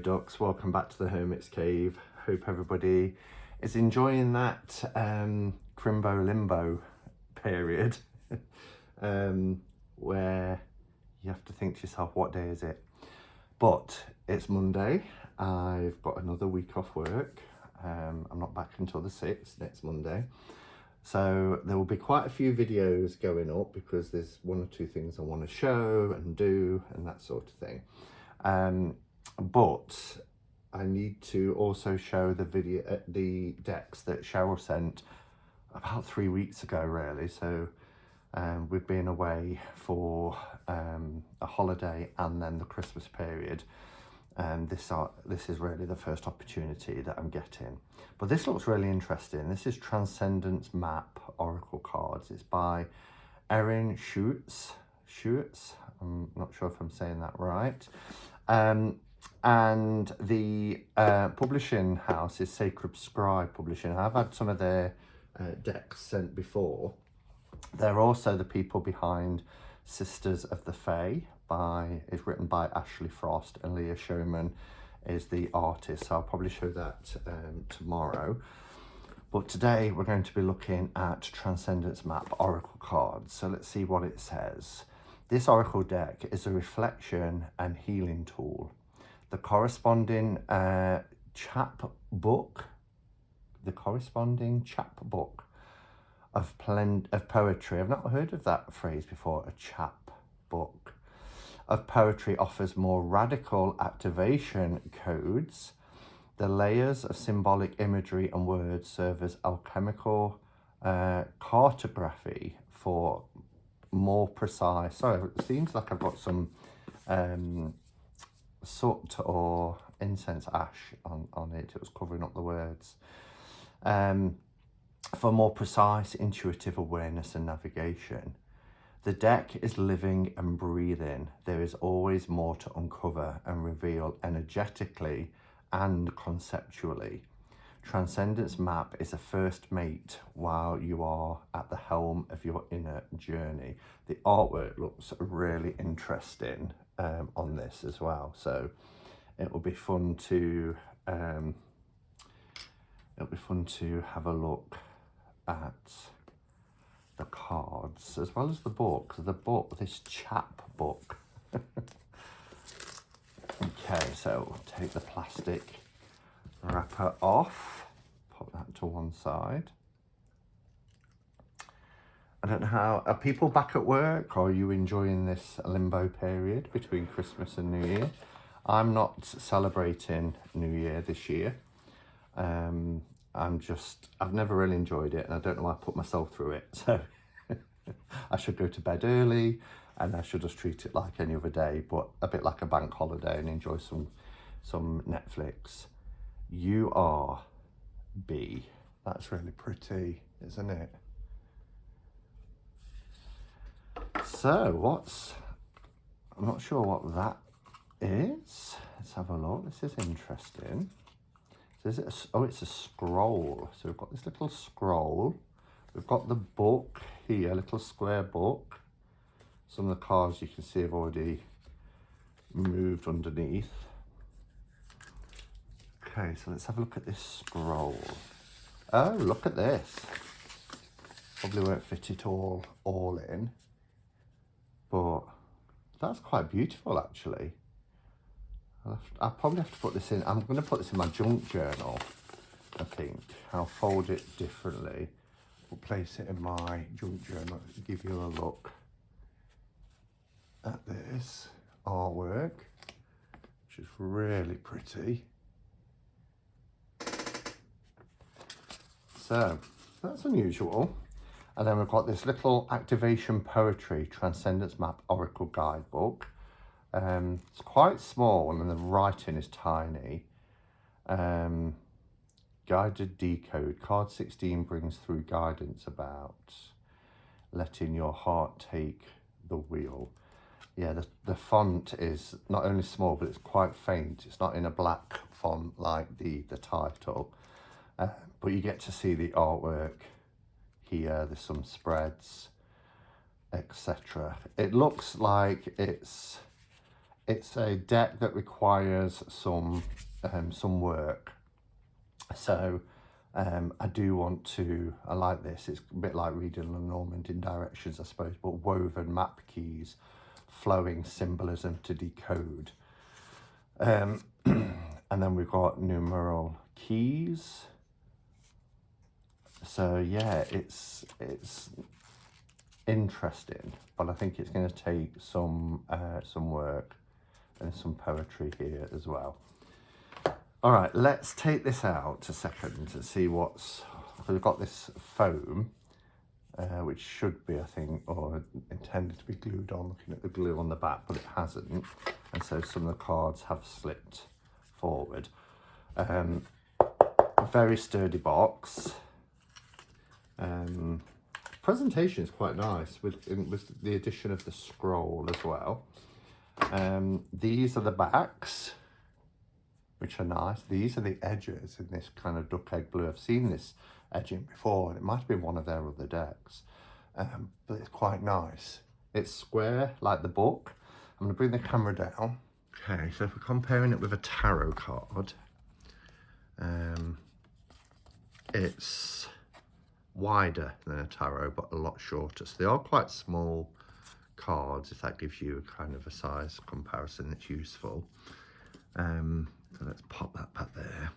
ducks, welcome back to the Hermit's Cave. Hope everybody is enjoying that crimbo limbo period where you have to think to yourself, what day is it? But it's Monday. I've got another week off work. I'm not back until the 6th, next Monday. So there will be quite a few videos going up because there's one or two things I want to show and do and that sort of thing. But I need to also show the decks that Cheryl sent about 3 weeks ago, really. So we've been away for a holiday and then the Christmas period. And this is really the first opportunity that I'm getting. But this looks really interesting. This is Transcendence Map Oracle cards. It's by Erin Schutz. I'm not sure if I'm saying that right. And the publishing house is Sacred Scribe Publishing. I've had some of their decks sent before. They're also the people behind Sisters of the Fae. It's written by Ashley Frost, and Leah Sherman is the artist. So I'll probably show that tomorrow. But today we're going to be looking at Transcendence Map Oracle cards. So let's see what it says. This Oracle deck is a reflection and healing tool. The corresponding chapbook of poetry. I've not heard of that phrase before, a chapbook of poetry offers more radical activation codes. The layers of symbolic imagery and words serve as alchemical cartography for more precise. Sorry, it seems like I've got some soot or incense ash on it. It was covering up the words. For more precise intuitive awareness and navigation. The deck is living and breathing. There is always more to uncover and reveal energetically and conceptually. Transcendence Map is a first mate while you are at the helm of your inner journey. The artwork looks really interesting on this as well. So it will be fun to have a look at the cards as well as the book. This chapbook. Okay, so we'll take the plastic wrapper off, put that to one side. I don't know how, are people back at work, or are you enjoying this limbo period between Christmas and New Year? I'm not celebrating New Year this year. I've never really enjoyed it, and I don't know why I put myself through it. So I should go to bed early and I should just treat it like any other day, but a bit like a bank holiday, and enjoy some Netflix. You are B. That's really pretty, isn't it? So I'm not sure what that is. Let's have a look. This is interesting. It's a scroll. So we've got this little scroll. We've got the book here, a little square book. Some of the cards you can see have already moved underneath. Okay, so let's have a look at this scroll. Oh, look at this. Probably won't fit it all in, but that's quite beautiful actually. I'll probably have to put this in. I'm going to put this in my junk journal, I think. I'll fold it differently. We'll place it in my junk journal. Give you a look at this artwork, which is really pretty. So that's unusual. And then we've got this little activation poetry Transcendence Map Oracle guidebook. It's quite small and the writing is tiny. Guided decode. Card 16 brings through guidance about letting your heart take the wheel. Yeah, the font is not only small, but it's quite faint. It's not in a black font like the title. But you get to see the artwork here. There's some spreads, etc. It looks like it's it's a deck that requires some work. So I do want to, I like this, it's a bit like reading Lenormand in directions, I suppose, but woven map keys, flowing symbolism to decode. And then we've got numeral keys. So yeah, it's interesting, but I think it's going to take some work and some poetry here as well. All right, let's take this out a second and see what's. We've got this foam, which should be, I think, or intended to be glued on. Looking at the glue on the back, but it hasn't, and so some of the cards have slipped forward. Very sturdy box. Presentation is quite nice with the addition of the scroll as well. These are the backs, which are nice. These are the edges in this kind of duck egg blue. I've seen this edging before, and it might have been one of their other decks, but it's quite nice. It's square like the book. I'm going to bring the camera down. Okay, so if we're comparing it with a tarot card, it's wider than a tarot, but a lot shorter. So they are quite small cards, if that gives you a kind of a size comparison that's useful. So let's pop that back there.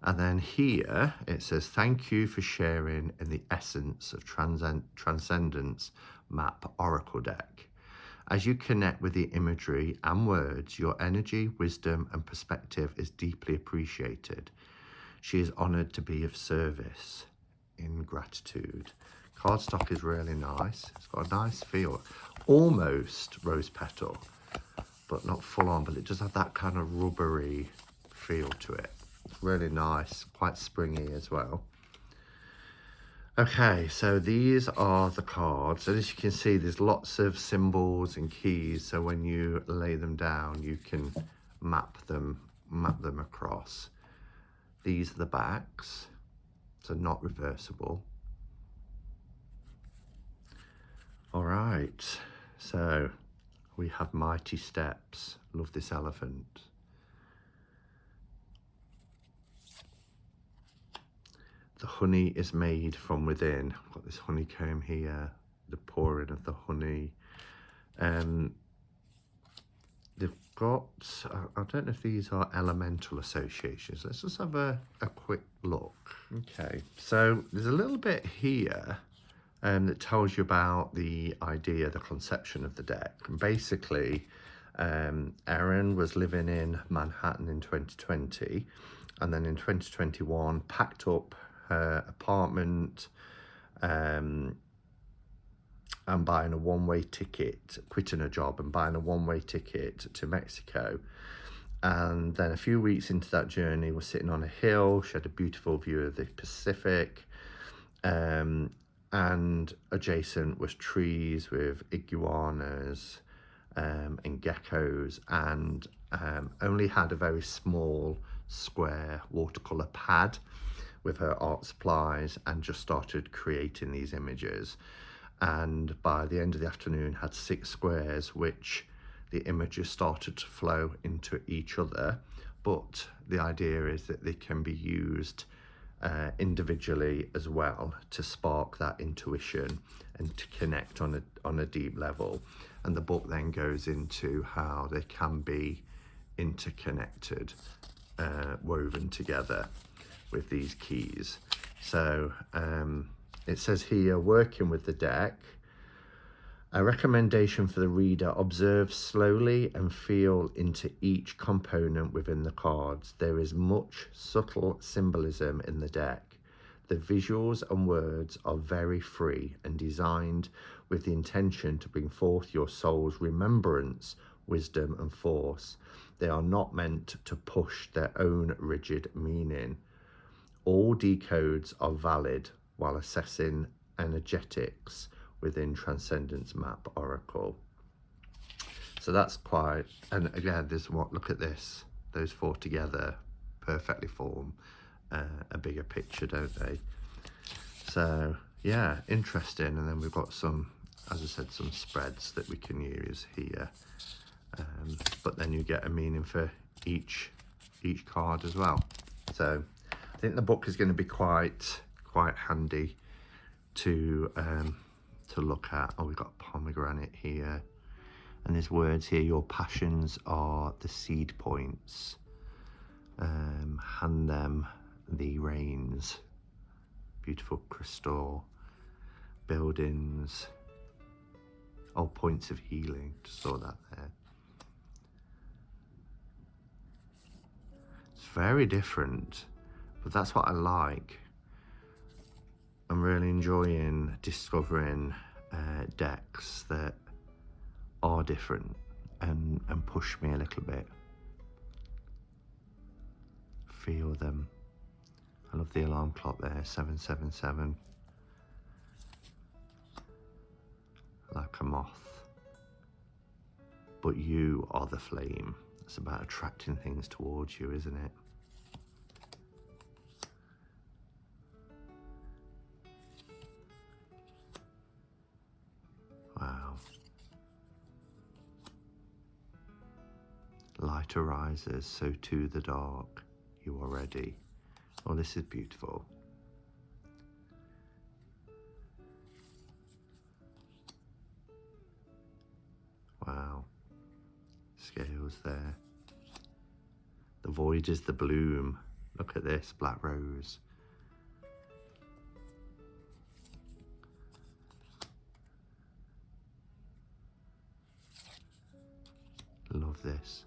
And then here it says, thank you for sharing in the essence of Transcendence Map Oracle deck. As you connect with the imagery and words, your energy, wisdom, and perspective is deeply appreciated. She is honoured to be of service. In gratitude. Cardstock is really nice. It's got a nice feel. Almost rose petal, but not full on, but it does have that kind of rubbery feel to it. It's really nice, quite springy as well. Okay, so these are the cards. And as you can see, there's lots of symbols and keys. So when you lay them down, you can map them across. These are the backs. So not reversible. All right, so we have mighty steps. Love this elephant. The honey is made from within. I've got this honeycomb here, the pouring of the honey. They've got, I don't know if these are elemental associations. Let's just have a quick look. Okay, so there's a little bit here that tells you about the idea, the conception of the deck. And basically, Erin was living in Manhattan in 2020, and then in 2021 packed up her apartment and buying a one-way ticket, quitting her job and buying a one-way ticket to Mexico. And then a few weeks into that journey, was sitting on a hill. She had a beautiful view of the Pacific, and adjacent was trees with iguanas and geckos, and only had a very small square watercolor pad with her art supplies, and just started creating these images. And by the end of the afternoon had 6 squares, which the images started to flow into each other. But the idea is that they can be used individually as well to spark that intuition and to connect on a deep level. And the book then goes into how they can be interconnected, woven together with these keys. So it says here, working with the deck, a recommendation for the reader: observe slowly and feel into each component within the cards. There is much subtle symbolism in the deck. The visuals and words are very free and designed with the intention to bring forth your soul's remembrance, wisdom, and force. They are not meant to push their own rigid meaning. All decodes are valid while assessing energetics within Transcendence Map Oracle. So that's quite, and again, there's what, look at this, those 4 together perfectly form a bigger picture, don't they? So yeah, interesting. And then we've got some, as I said, some spreads that we can use here. but then you get a meaning for each card as well. So I think the book is going to be quite handy to look at. Oh, we've got pomegranate here, and there's words here. Your passions are the seed points. Hand them the reins. Beautiful crystal. Buildings. Oh, points of healing. Just saw that there. It's very different, but that's what I like. I'm really enjoying discovering decks that are different and push me a little bit. Feel them. I love the alarm clock there, 777. Like a moth. But you are the flame. It's about attracting things towards you, isn't it? Wow. Light arises, so too the dark. You are ready. Oh, this is beautiful. Wow. Scales there. The void is the bloom. Look at this, black rose. Love this.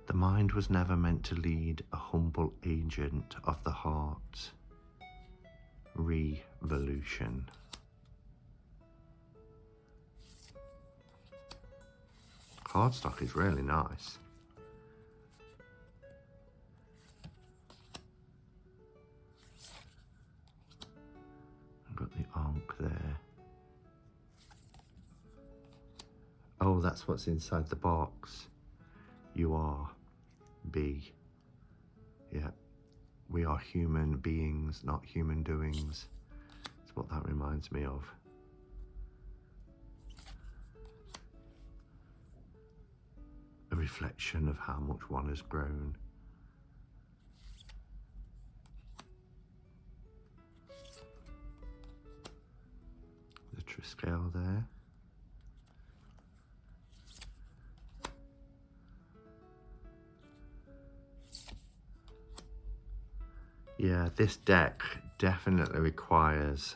The mind was never meant to lead, a humble agent of the heart. Revolution. Cardstock is really nice. I've got the Ankh there. Oh, that's what's inside the box. You are. Be. Yeah. We are human beings, not human doings. That's what that reminds me of. A reflection of how much one has grown. The Triscale there. Yeah, this deck definitely requires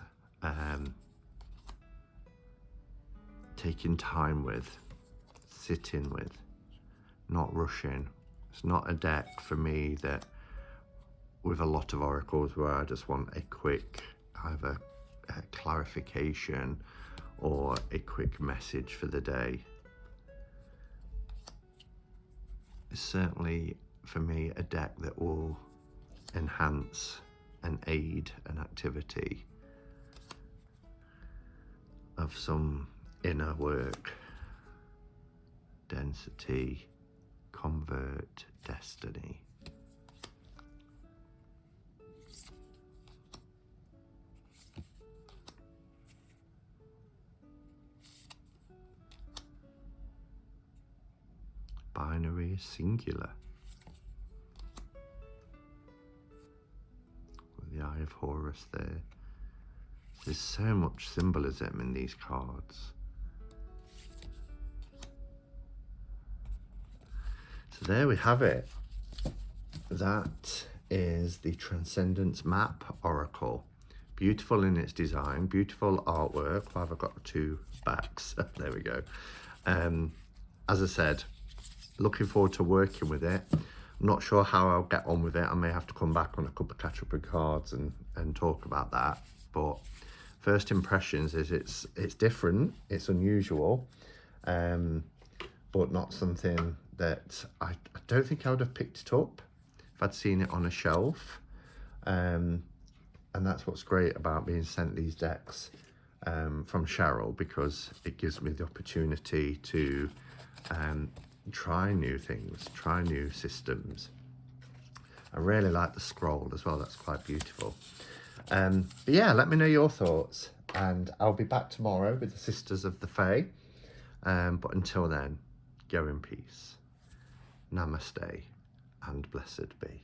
taking time with, sitting with, not rushing. It's not a deck for me that, with a lot of oracles, where I just want a quick either clarification or a quick message for the day. It's certainly, for me, a deck that will enhance and aid an activity of some inner work. Density, convert, destiny. Binary is singular. The Eye of Horus there. There's so much symbolism in these cards. So there we have it. That is the Transcendence Map Oracle. Beautiful in its design, beautiful artwork. Why have I got two backs? There we go. As I said, looking forward to working with it. I'm not sure how I'll get on with it. I may have to come back on a couple of catch-up cards and talk about that. But first impressions is it's different, it's unusual, but not something that I don't think I would have picked it up if I'd seen it on a shelf. And that's what's great about being sent these decks from Cheryl, because it gives me the opportunity to try new things, try new systems. I really like the scroll as well. That's quite beautiful. But yeah, let me know your thoughts, and I'll be back tomorrow with the Sisters of the Fae. But until then, go in peace. Namaste and blessed be.